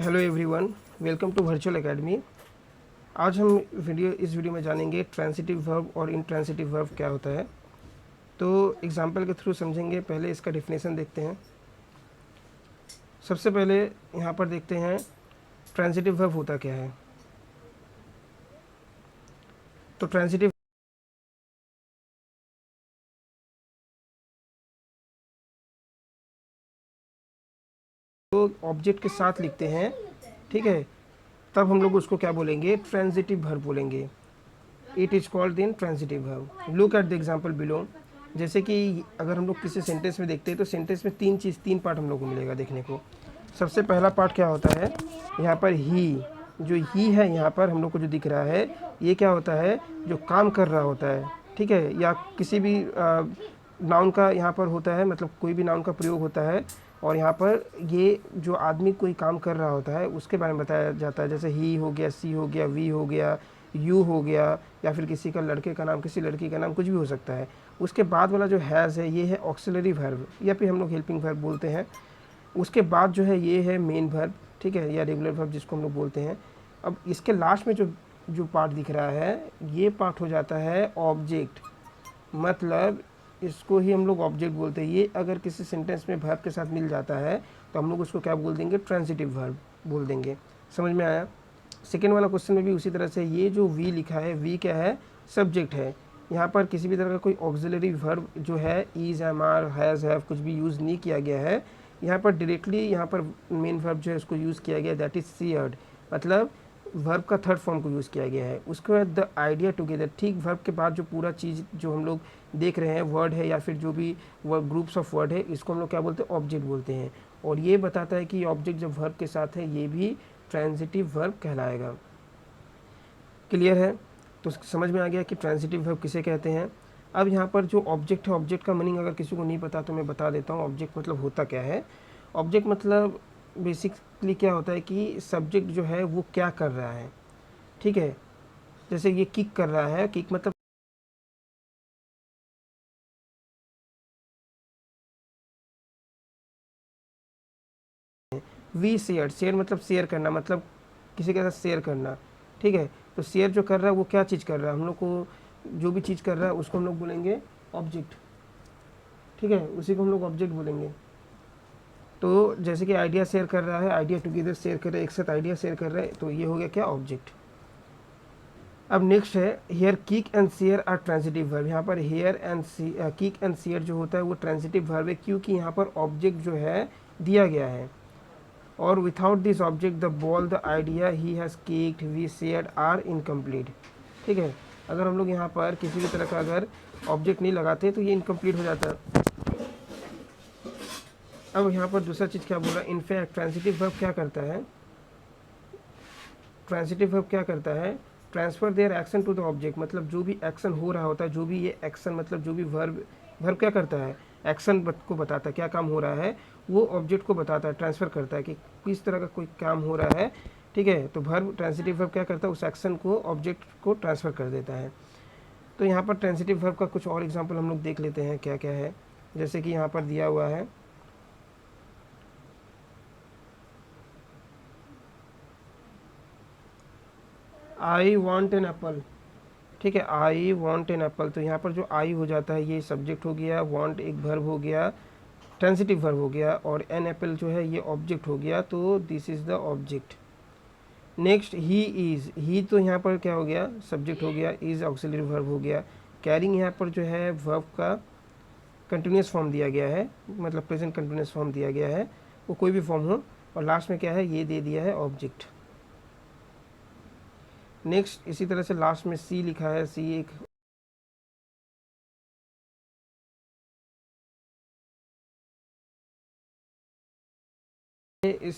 Hello everyone, welcome to virtual academy. आज हम इस वीडियो में जानेंगे ट्रांसिटिव वर्ब और इंट्रांसिटिव वर्ब क्या होता है। तो एग्जांपल के थ्रू समझेंगे। पहले इसका डेफिनेशन देखते हैं। सबसे पहले यहाँ पर देखते हैं ट्रांसिटिव वर्ब होता क्या है। तो ट्रांसिटिव को ऑब्जेक्ट के साथ लिखते हैं, ठीक है, तब हम लोग उसको क्या बोलेंगे, ट्रांसिटिव वर्ब बोलेंगे। It is called in transitive verb. Look at the example below. जैसे कि अगर हम लोग किसी सेंटेंस में देखते हैं तो सेंटेंस में तीन पार्ट हम लोग को मिलेगा देखने को। सबसे पहला पार्ट क्या होता है, यहाँ पर ही, जो ही है यहाँ पर हम लोग को जो दिख रहा है, ये क्या होता है, जो काम कर रहा होता है, ठीक है, या किसी भी नाउन का यहाँ पर होता है, मतलब कोई भी नाउन का प्रयोग होता है। और यहाँ पर ये जो आदमी कोई काम कर रहा होता है उसके बारे में बताया जाता है। जैसे ही हो गया, सी हो गया, वी हो गया, यू हो गया, या फिर किसी का लड़के का नाम, किसी लड़की का नाम, कुछ भी हो सकता है। उसके बाद वाला जो हैज़ है, ये है ऑक्सिलरी वर्ब, या फिर हम लोग हेल्पिंग वर्ब बोलते हैं। उसके बाद जो है ये है मेन वर्ब, ठीक है, या रेगुलर वर्ब जिसको हम लोग बोलते हैं। अब इसके लास्ट में जो जो पार्ट दिख रहा है, ये पार्ट हो जाता है ऑब्जेक्ट, मतलब इसको ही हम लोग ऑब्जेक्ट बोलते हैं। ये अगर किसी सेंटेंस में वर्ब के साथ मिल जाता है तो हम लोग उसको क्या बोल देंगे, ट्रांसिटिव वर्ब बोल देंगे। समझ में आया। सेकेंड वाला क्वेश्चन में भी उसी तरह से, ये जो वी लिखा है, वी क्या है, सब्जेक्ट है। यहाँ पर किसी भी तरह का कोई ऑक्सिलरी वर्ब जो है, is, am, are, has, have, कुछ भी यूज़ नहीं किया गया है। यहाँ पर डायरेक्टली यहाँ पर मेन वर्ब जो है उसको यूज़ किया गया, दैट इज़ सीयर्ड, मतलब वर्ब का थर्ड फॉर्म को यूज़ किया गया है। उसके बाद द आइडिया टुगेदर, ठीक, वर्ब के बाद जो पूरा चीज़ जो हम लोग देख रहे हैं, वर्ड है या फिर जो भी वर्ड, ग्रुप्स ऑफ वर्ड है, इसको हम लोग क्या बोलते हैं, ऑब्जेक्ट बोलते हैं। और ये बताता है कि ऑब्जेक्ट जब वर्ब के साथ है ये भी ट्रांजिटिव वर्ब कहलाएगा। क्लियर है। तो समझ में आ गया कि ट्रांजिटिव वर्ब किसे कहते हैं। अब यहाँ पर जो ऑब्जेक्ट है, ऑब्जेक्ट का मीनिंग अगर किसी को नहीं पता तो मैं बता देता हूँ। ऑब्जेक्ट मतलब होता क्या है। ऑब्जेक्ट मतलब बेसिकली क्या होता है कि सब्जेक्ट जो है वो क्या कर रहा है, ठीक है। जैसे ये किक कर रहा है, किक मतलब वी शेयर, शेयर मतलब शेयर करना, मतलब किसी के साथ शेयर करना, ठीक है। तो शेयर जो कर रहा है वो क्या चीज़ कर रहा है, हम लोग को जो भी चीज़ कर रहा है उसको हम लोग बोलेंगे ऑब्जेक्ट, ठीक है, उसी को हम लोग ऑब्जेक्ट बोलेंगे। तो जैसे कि आइडिया शेयर कर रहा है, आइडिया टुगेदर शेयर कर रहे हैं, एक साथ आइडिया शेयर कर रहे हैं, तो ये हो गया क्या, ऑब्जेक्ट। अब नेक्स्ट है hear kick and share are transitive verb. यहाँ पर hear and kick and share जो होता है वो ट्रांसिटिव वर्ब है, क्योंकि यहाँ पर ऑब्जेक्ट जो है दिया गया है। और without this object the ball, the idea, he has kicked, we shared are incomplete, ठीक है। अगर हम लोग यहाँ पर किसी भी तरह का अगर ऑब्जेक्ट नहीं लगाते तो ये इनकम्प्लीट हो जाता है। अब यहाँ पर दूसरा चीज़ क्या बोला, इनफैक्ट ट्रांसिटिव वर्ब क्या करता है, ट्रांसिटिव वर्ब क्या करता है, transfer their action to the object, मतलब जो भी एक्शन हो रहा होता है, जो भी ये एक्शन, मतलब जो भी वर्ब, वर्ब क्या करता है, एक्शन को बताता है, क्या काम हो रहा है, वो ऑब्जेक्ट को बताता है, ट्रांसफ़र करता है कि किस तरह का कोई काम हो रहा है, ठीक है। तो वर्ब, ट्रांसिटिव वर्ब क्या करता है, उस एक्शन को ऑब्जेक्ट को ट्रांसफ़र कर देता है। तो यहाँ पर ट्रांसिटिव वर्ब का कुछ और एग्जाम्पल हम लोग देख लेते हैं क्या क्या है। जैसे कि यहाँ पर दिया हुआ है, आई वॉन्ट एन एप्पल, ठीक है, आई वॉन्ट एन एप्पल। तो यहाँ पर जो आई हो जाता है ये सब्जेक्ट हो गया, वॉन्ट एक वर्ब हो गया, ट्रांसिटिव वर्ब हो गया, और एन एप्पल जो है ये ऑब्जेक्ट हो गया, तो this is the object. Next he is, he तो यहाँ पर क्या हो गया, सब्जेक्ट हो गया, इज़ ऑक्सिलरी वर्ब हो गया। कैरिंग यहाँ पर जो है वर्ब का कंटिन्यूस फॉर्म दिया गया है, मतलब प्रेजेंट कंटिन्यूस फॉर्म दिया गया है, वो कोई भी फॉर्म हो, और लास्ट में क्या है, ये दे दिया है ऑब्जेक्ट। नेक्स्ट इसी तरह से लास्ट में सी लिखा है, सी एक इस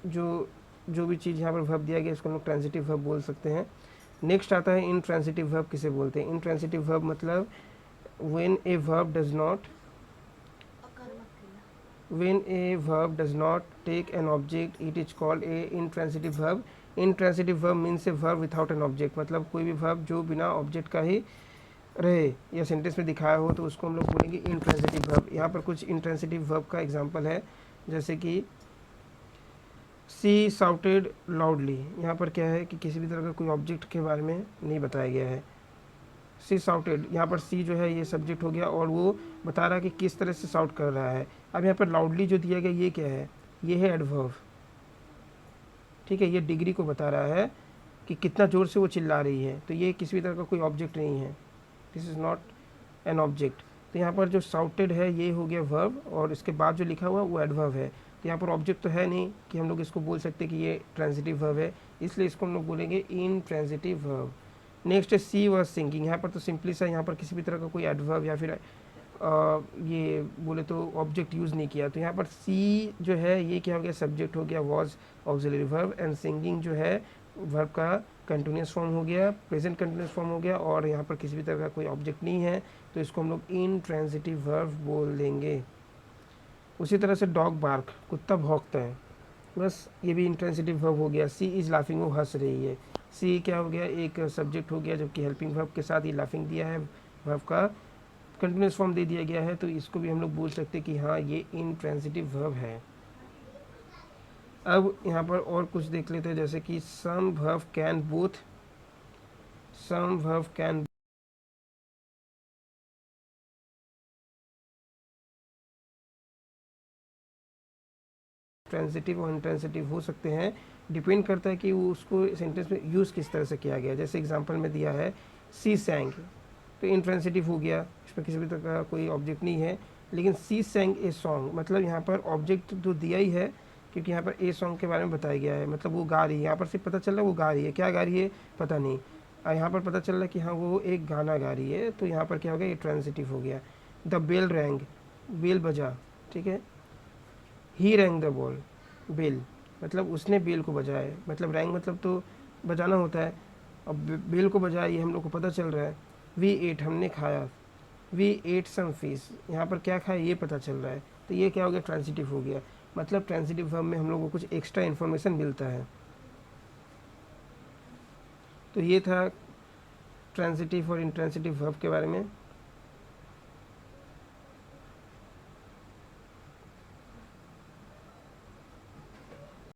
जो जो भी चीज़ यहाँ पर वर्ब दिया गया इसको हम लोग ट्रांसिटिव वर्ब बोल सकते हैं। नेक्स्ट आता है इनट्रांसिटिव वर्ब किसे बोलते हैं। इनट्रांसिटिव वर्ब मतलब when a verb does not, when a verb does not take an object it is called a intransitive verb. intransitive verb means a verb without an object, मतलब कोई भी verb जो बिना ऑब्जेक्ट का ही रहे या सेंटेंस में दिखाया हो तो उसको हम लोग बोलेंगे इंट्रांसिटिव वर्ब। यहाँ पर कुछ इंट्रांसिटिव वर्ब का एग्जांपल है, जैसे कि सी साउटेड लाउडली, यहाँ पर क्या है कि किसी भी तरह का कोई ऑब्जेक्ट के बारे में नहीं बताया गया है। सी साउटेड, यहाँ पर सी जो है ये सब्जेक्ट हो गया और वो बता रहा है कि किस तरह से साउट कर रहा है। अब यहाँ पर लाउडली जो दिया गया ये क्या है, ये है एडवर्ब, ठीक है, ये डिग्री को बता रहा है कि कितना ज़ोर से वो चिल्ला रही है, तो ये किसी भी तरह का कोई ऑब्जेक्ट नहीं है, this is not an object. तो यहाँ पर जो साउटेड है ये हो गया वर्ब और इसके बाद जो लिखा हुआ वो एडवर्ब है। तो यहाँ पर ऑब्जेक्ट तो है नहीं कि हम लोग इसको बोल सकते कि ये ट्रांजिटिव वर्ब है, इसलिए इसको हम लोग बोलेंगे इन ट्रांजिटिव वर्ब। नेक्स्ट है सी वाज सिंगिंग, यहाँ पर तो सिंपली सा यहाँ पर किसी भी तरह का कोई एडवर्ब या फिर ये बोले तो ऑब्जेक्ट यूज़ नहीं किया। तो यहाँ पर सी जो है ये क्या हो गया, सब्जेक्ट हो गया, was auxiliary verb, and singing जो है वर्ब का कंटिन्यूस फॉर्म हो गया, प्रेजेंट कंटिन्यूस फॉर्म हो गया, और यहाँ पर किसी भी तरह का कोई ऑब्जेक्ट नहीं है, तो इसको हम लोग इंट्रांजिटिव वर्ब बोल देंगे। उसी तरह से डॉग बार्क, कुत्ता भौंकता है, बस ये भी इंट्रांजिटिव वर्ब हो गया। सी इज़ लाफिंग, वो हंस रही है। सी क्या हो गया, एक सब्जेक्ट हो गया, जबकि हेल्पिंग वर्ब के साथ ये लाफिंग दिया है, वर्ब का कंटिन्यूस फॉर्म दे दिया गया है, तो इसको भी हम लोग बोल सकते हैं कि हाँ ये इंट्रांजिटिव वर्ब है। अब यहाँ पर और कुछ देख लेते हैं, जैसे कि some verb can both, some verb can transitive और इंट्रांजिटिव हो सकते हैं, डिपेंड करता है कि वो उसको सेंटेंस में यूज़ किस तरह से किया गया। जैसे एग्जांपल में दिया है सी सैंग, तो इंट्रांजिटिव हो गया, इसमें किसी भी तरह का कोई ऑब्जेक्ट नहीं है, लेकिन सी सैंग ए सॉन्ग, मतलब यहाँ पर ऑब्जेक्ट तो दिया ही है, क्योंकि यहाँ पर ए सॉन्ग के बारे में बताया गया है, मतलब वो गा रही है, यहाँ पर सिर्फ पता चल रहा है वो गा रही है, क्या गा रही है पता नहीं, यहाँ पर पता चल रहा है कि हाँ वो एक गाना गा रही है, तो यहाँ पर क्या हो गया, ये ट्रांजिटिव हो गया। द बेल रैंग, बेल बजा, ठीक है। ही रैंग द बॉल, बेल मतलब उसने बेल को बजाया, मतलब रैंग मतलब तो बजाना होता है, अब बेल को बजाया ये हम लोग को पता चल रहा है। वी एट, हमने खाया, वी एट सम फिश, यहाँ पर क्या खाया ये पता चल रहा है, तो ये क्या हो गया, ट्रांजिटिव हो गया। मतलब ट्रांजिटिव वर्ब में हम लोग को कुछ एक्स्ट्रा इन्फॉर्मेशन मिलता है। तो ये था ट्रांजिटिव और इंट्रांजिटिव वर्ब के बारे में।